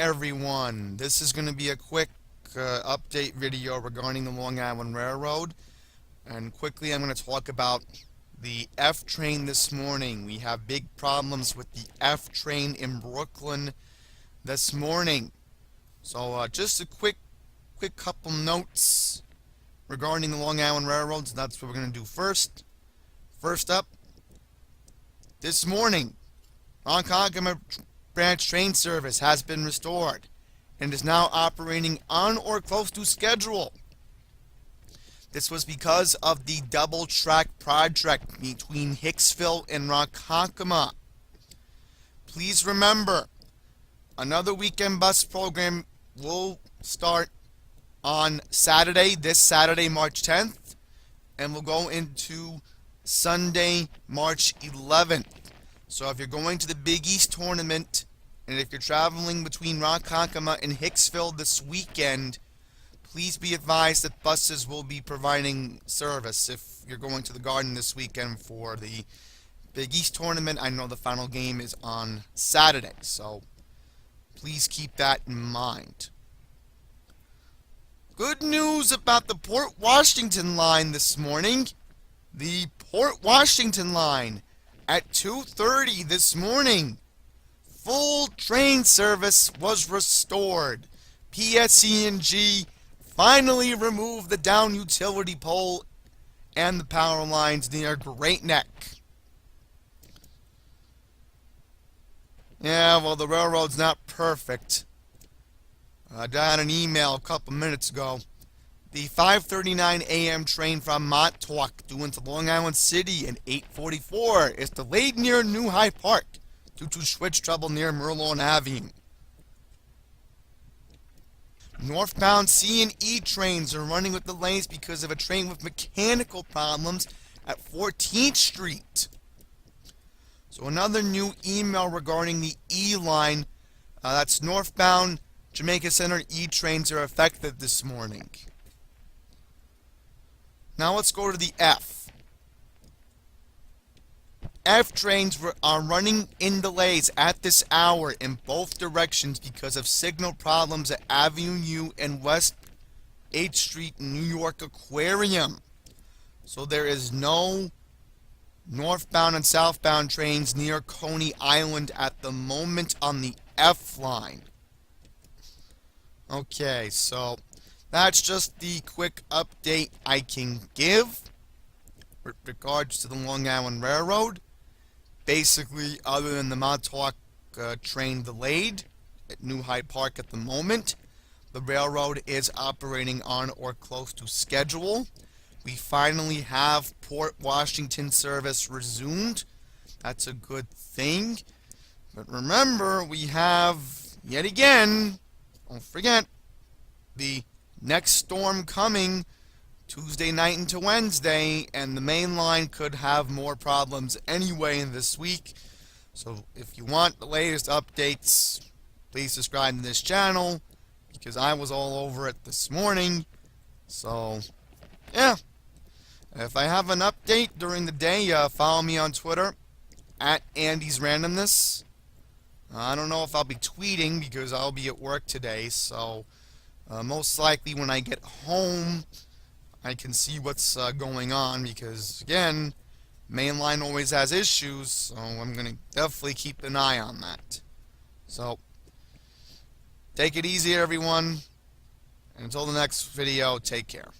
everyone. This is going to be a quick update video regarding the Long Island Railroad. And quickly I'm going to talk about the F train this morning. We have big problems with the F train in Brooklyn this morning. So just a quick couple notes regarding the Long Island Railroad. So that's what we're going to do first. First up, this morning, Ronkonkoma branch train service has been restored and is now operating on or close to schedule. This was because of the double track project between Hicksville and Ronkonkoma. Please remember, another weekend bus program will start on Saturday, this Saturday, March 10th, and will go into Sunday, March 11th. So if you're going to the Big East tournament, and if you're traveling between Ronkonkoma and Hicksville this weekend, please be advised that buses will be providing service if you're going to the Garden this weekend for the Big East tournament. I know the final game is on Saturday, so please keep that in mind. Good news about the Port Washington line this morning. The Port Washington line at 2:30 this morning. Full train service was restored. PSE&G finally removed the down utility pole and the power lines near Great Neck. Yeah, well, the railroad's not perfect. I got an email a couple minutes ago. The 5:39 a.m. train from Montauk due into Long Island City at 8:44 is delayed near New Hyde Park due to switch trouble near Merlon Avenue. Northbound C&E trains are running with delays because of a train with mechanical problems at 14th Street. So another new email regarding the E line, that's northbound Jamaica Center E trains are affected this morning. Now let's go to the F. F trains are running in delays at this hour in both directions because of signal problems at Avenue U and West 8th Street New York Aquarium. So there is no northbound and southbound trains near Coney Island at the moment on the F line. Okay, so that's just the quick update I can give with regards to the Long Island Railroad. Basically, other than the Montauk train delayed at New Hyde Park at the moment, the railroad is operating on or close to schedule. We finally have Port Washington service resumed. That's a good thing. But remember, we have, yet again, don't forget, the next storm coming Tuesday night into Wednesday, and the main line could have more problems anyway in this week. So if you want the latest updates, please subscribe to this channel, because I was all over it this morning. So, yeah. If I have an update during the day, follow me on Twitter, at Andy's Randomness. I don't know if I'll be tweeting, because I'll be at work today, so most likely when I get home, I can see what's going on, because, again, mainline always has issues, so I'm going to definitely keep an eye on that. So, take it easy, everyone, and until the next video, take care.